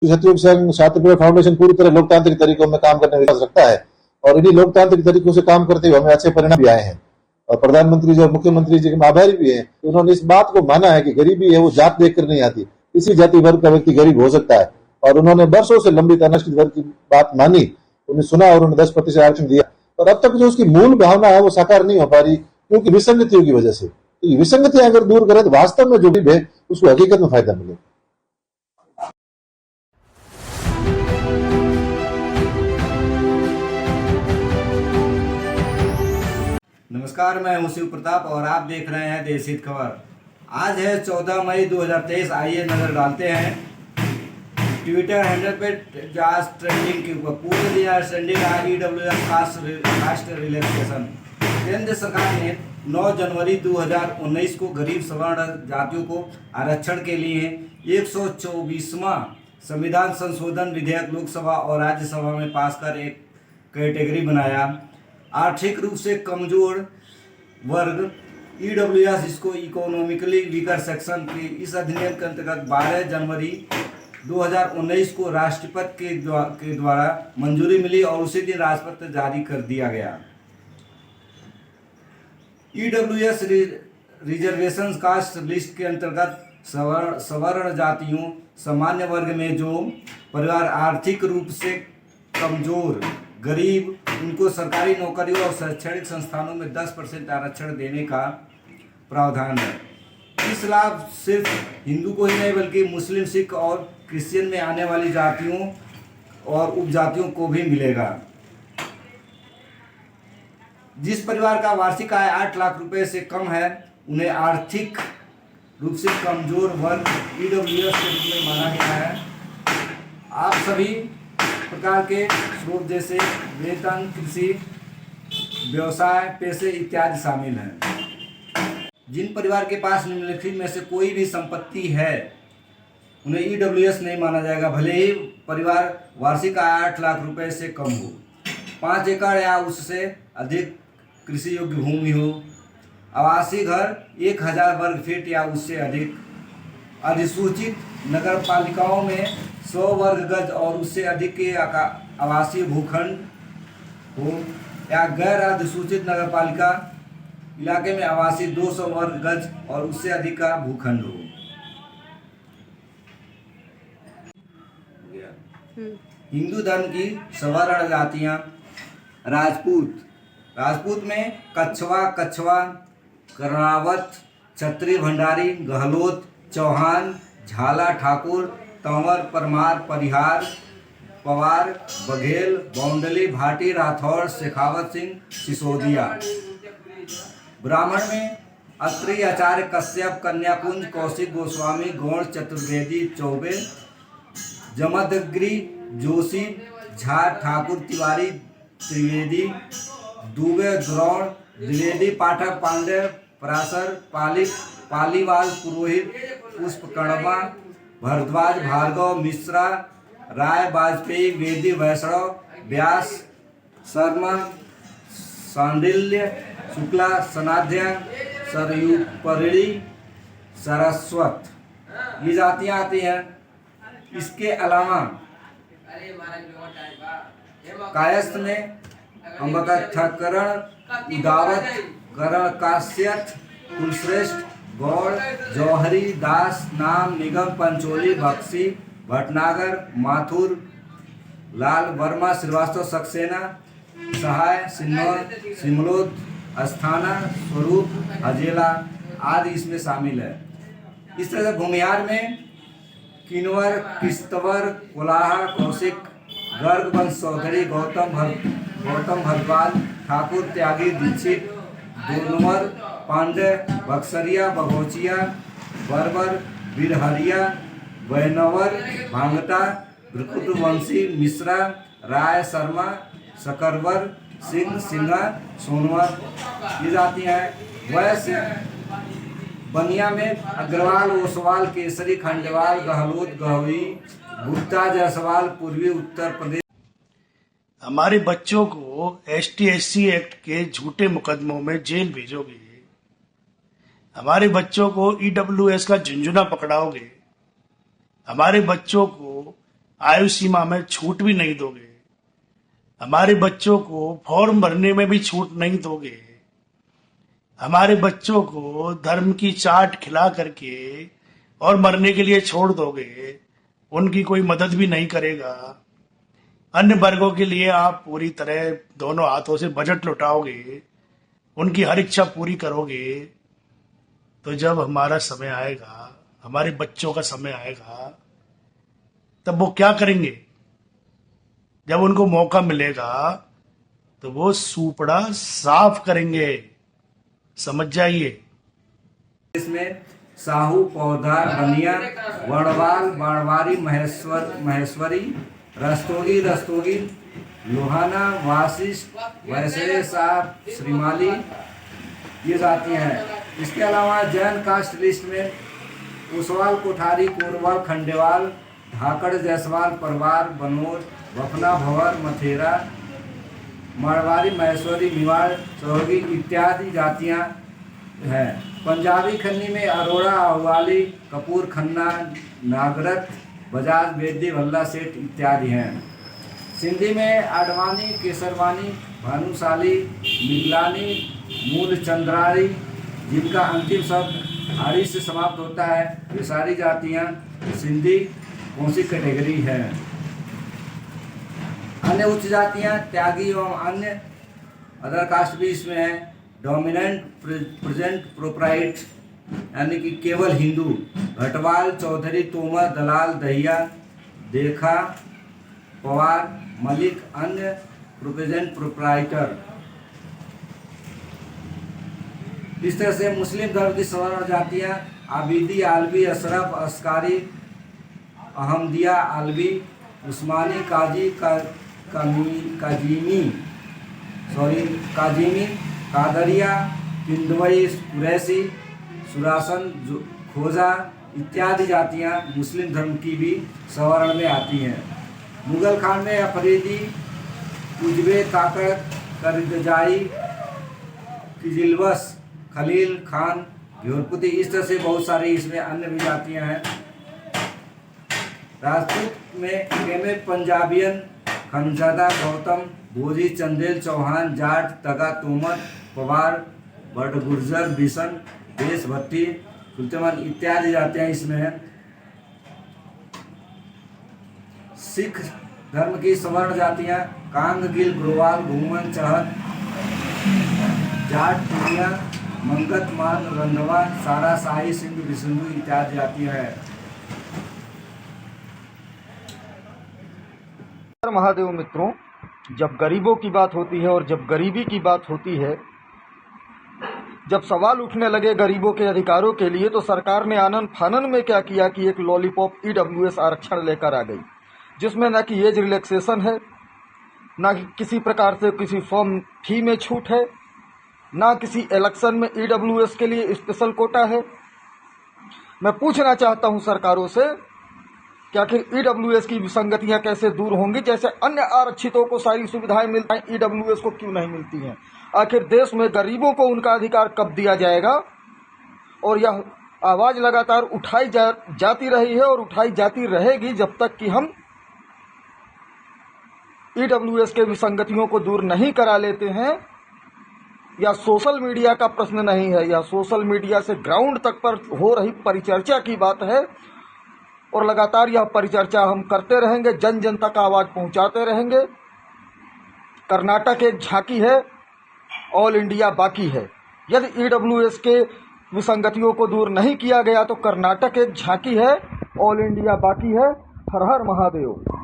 सतयुग संघ छात्रप्रेरक फाउंडेशन पूरी तरह लोकतांत्रिक तरीकों में काम करने में विश्वास रखता है और इन्हीं लोकतांत्रिक तरीकों से काम करते हुए हमें अच्छे परिणाम भी आए हैं। और प्रधानमंत्री जी और मुख्यमंत्री जी के आभारी भी हैं। उन्होंने इस बात को माना है कि गरीबी है वो जात देखकर नहीं आती, किसी जाति वर्ग का व्यक्ति गरीब हो सकता है। और उन्होंने वर्षों से लंबित अनुसूचित वर्ग की बात मानी, उन्हें सुना और उन्हें 10% आरक्षण दिया। और अब तक जो उसकी मूल भावना है वो साकार नहीं हो पा रही, क्योंकि विसंगतियों की वजह से। तो विसंगतियां अगर दूर करें तो वास्तव में जो गरीब है उसको हकीकत में फायदा मिले। नमस्कार, मैं हूं शिव प्रताप और आप देख रहे हैं देश हित खबर। आज है 14 मई 2023। आइए नजर डालते हैं ट्विटर हैंडल पे आज ट्रेंडिंग के ऊपर। पूरे दिन आज ट्रेंडिंग है EWS कास्ट रिलैक्सेशन। केंद्र सरकार ने 9 जनवरी 2019 को गरीब सवर्ण जातियों को आरक्षण के लिए 124वां संविधान संशोधन विधेयक लोकसभा और राज्यसभा में पास कर एक कैटेगरी बनाया। आर्थिक रूप से कमजोर वर्ग EWS, जिसको इकोनॉमिकली वीकर सेक्शन के इस अधिनियम के अंतर्गत 12 जनवरी 2019 को राष्ट्रपति के द्वारा मंजूरी मिली और उसी दिन राजपत्र जारी कर दिया गया। EWS रिजर्वेशन कास्ट लिस्ट के अंतर्गत सवर्ण जातियों सामान्य वर्ग में जो परिवार आर्थिक रूप से कमजोर गरीब, उनको सरकारी नौकरियों और शैक्षणिक संस्थानों में 10% आरक्षण देने का प्रावधान है। इस लाभ सिर्फ हिंदू को ही नहीं बल्कि मुस्लिम, सिख और क्रिश्चियन में आने वाली जातियों और उपजातियों को भी मिलेगा। जिस परिवार का वार्षिक आय 8 लाख रुपए से कम है उन्हें आर्थिक रूप से कमजोर वर्ग EWS के रूप में माना गया है। आप सभी प्रकार के स्रोत जैसे वेतन, कृषि, व्यवसाय, पैसे इत्यादि शामिल हैं। जिन परिवार के पास निम्नलिखित में से कोई भी संपत्ति है उन्हें EWS नहीं माना जाएगा, भले ही परिवार वार्षिक आय 8 लाख रुपए से कम हो, 5 एकड़ या उससे अधिक कृषि योग्य भूमि हो, आवासीय घर 1000 वर्ग फीट या उससे अधिक, अधिसूचित नगर पालिकाओं में 100 वर्ग गज और उससे अधिक के आवासीय भूखंड हो, या गैर अधिसूचित नगर पालिका इलाके में आवासीय 200 वर्ग गज और उससे अधिक का भूखंड हो। हिंदू धर्म की सवर्ण जातियां राजपूत में कछवा, कर्णावत, क्षत्रिय, भंडारी, गहलोत, चौहान, झाला, ठाकुर, तंवर, परमार, परिहार, पवार, बघेल, बौंडली, भाटी, राठौर, शेखावत सिंह, सिसोदिया। ब्राह्मण में अत्रि, आचार्य, कश्यप, कन्याकुंज, कौशिक, गोस्वामी, गौड़, चतुर्वेदी, चौबे, जमदग्नि, जोशी, झा, ठाकुर, तिवारी, त्रिवेदी, दुबे, द्रोण, द्विवेदी, पाठक, पांडे, पराशर, पालीवाल, पुरोहित, पुष्पकर्मा, भरद्वाज, भार्गव, मिश्रा, राय, वाजपेयी, वेदी, वैष्णव, व्यास, शर्मा, सांडिल्य, शुक्ला, सनाध्या, सरयुपरिणी, सरस्वत, ये जातियां आती हैं। इसके अलावा कायस्थ में अम्बकथकरण, उदावत, करण, काश्यप, कुलश्रेष्ठ, गौड़, जौहरी, दास, नाम, निगम, पंचोली, बक्सी, भटनागर, माथुर, लाल, वर्मा, श्रीवास्तव, सक्सेना, सहाय, सिमलोद, अस्थाना, स्वरूप, हजेला आदि इसमें शामिल है। इस तरह से भूमिहार में किन्वर, किस्तवर, कोलाहा, कौशिक, गर्ग, वंश चौधरी, गौतम भरद्वाज, ठाकुर, त्यागी, दीक्षित, दोनवर, पांडे, बक्सरिया, बघोचिया, बर्बर, बिरहरिया, वैनवर, भांगटा, भृकुटवंशी, मिश्रा, राय, शर्मा, सकरवर, सिंगा, सोनवर, ये जातियां हैं। वैसे बनिया में अग्रवाल, ओसवाल, केसरी, खंडवाल, गहलोत, गहवी, गुप्ता, जायसवाल, पूर्वी उत्तर प्रदेश। हमारे बच्चों को ST/SC एक्ट के झूठे मुकदमों में जेल भेजोगे, हमारे बच्चों को EWS का झुंझुना पकड़ाओगे, हमारे बच्चों को आयु सीमा में छूट भी नहीं दोगे, हमारे बच्चों को फॉर्म भरने में भी छूट नहीं दोगे, हमारे बच्चों को धर्म की चाट खिला करके और मरने के लिए छोड़ दोगे, उनकी कोई मदद भी नहीं करेगा। अन्य वर्गों के लिए आप पूरी तरह दोनों हाथों से बजट लुटाओगे, उनकी हर इच्छा पूरी करोगे, तो जब हमारा समय आएगा, हमारे बच्चों का समय आएगा, तब वो क्या करेंगे? जब उनको मौका मिलेगा तो वो सूपड़ा साफ करेंगे, समझ जाइए। इसमें साहू, पौधार, बनिया, वड़वाल, बाड़वारी, महेश्वरी, रस्तोगी, लोहाना, वासिष्ठ, वैसे साहब, श्रीमाली, ये जातियां हैं। इसके अलावा जैन कास्ट लिस्ट में ओसवाल, कोठारी, कोरवाल, खंडेवाल, धाकड़, जायसवाल, परवार, बनोर, बफना, भवर, मथेरा, मारवाड़ी, महेश्वरी, मेवाड़, चौहगी इत्यादि जातियां हैं। पंजाबी खन्नी में अरोड़ा, अहवाली, कपूर, खन्ना, नागरथ, बजाज, बेदी, भल्ला सेठ इत्यादि हैं। सिंधी में आडवाणी, केसरवानी, भानुशाली, मिगलानी, मूल चंद्रारी, जिनका अंतिम शब्द आड़ी से समाप्त होता है, ये सारी जातियां सिंधी कौनसी कैटेगरी है। अन्य उच्च जातियां त्यागी एवं अन्य अदर कास्ट भी इसमें है। डोमिनेंट, प्रेजेंट, प्रोप्राइट यानी कि केवल हिंदू, घटवाल, चौधरी, तोमर, दलाल, दहिया, देखा, पवार, मलिक, अन्य प्रेजेंट, प्रोप्राइटर। इस तरह से मुस्लिम धर्म की सवर्ण जातियां आबिदी, आलवी, अशरफ, अस्कारी, अहमदिया, आलवी, उस्मानी, काजीमी, कादरिया, किंदवई, कुरैशी, सुरासन, खोजा इत्यादि जातियां मुस्लिम धर्म की भी सवर्ण में आती हैं। मुगल खान में अफरीदी, उजबे, काकड़, करगजाई, किजिलवस, खलील खान, घ्योरपुती, इस तरह से बहुत सारी इसमें अन्य भी जातियां हैं। राजपूत में केमे, पंजाबियन, खनजादा, गौतम, भोजी, चंदेल, चौहान, जाट, तगा, तोमर, पवार, बड़गुर्जर, बिशन, देश भट्टी, कुलचमन इत्यादि जातियां इसमें हैं। सिख धर्म की सवर्ण जातियां कांग, गिल, ग्रोवाल, घूमन, चहत, जाट, पुनिया, मंगत, मान, रंधवा, सारा, शाही, सिंधु, विसिंधु इत्यादि जातियां हैं। महादेव मित्रों, जब गरीबों की बात होती है और जब गरीबी की बात होती है, जब सवाल उठने लगे गरीबों के अधिकारों के लिए, तो सरकार ने आनन फानन में क्या किया कि एक लॉलीपॉप ईडब्ल्यूएस आरक्षण लेकर आ गई, जिसमें न कि एज रिलैक्सेशन है, न किसी प्रकार से किसी फॉर्म फी में छूट है, न किसी इलेक्शन में ईडब्ल्यूएस के लिए स्पेशल कोटा है। मैं पूछना चाहता हूं सरकारों से कि आखिर ईडब्ल्यूएस की विसंगतियां कैसे दूर होंगी? जैसे अन्य आरक्षितों को सारी सुविधाएं मिलती हैं, ईडब्ल्यूएस को क्यों नहीं मिलती हैं? आखिर देश में गरीबों को उनका अधिकार कब दिया जाएगा? और यह आवाज लगातार उठाई जाती रही है और उठाई जाती रहेगी जब तक कि हम ईडब्ल्यूएस के विसंगतियों को दूर नहीं करा लेते हैं। यह सोशल मीडिया का प्रश्न नहीं है, यह सोशल मीडिया से ग्राउंड तक पर हो रही परिचर्चा की बात है और लगातार यह परिचर्चा हम करते रहेंगे, जन जन तक आवाज पहुंचाते रहेंगे। कर्नाटक एक झांकी है, ऑल इंडिया बाकी है। यदि ईडब्ल्यूएस के विसंगतियों को दूर नहीं किया गया तो कर्नाटक एक झांकी है, ऑल इंडिया बाकी है। हर हर महादेव।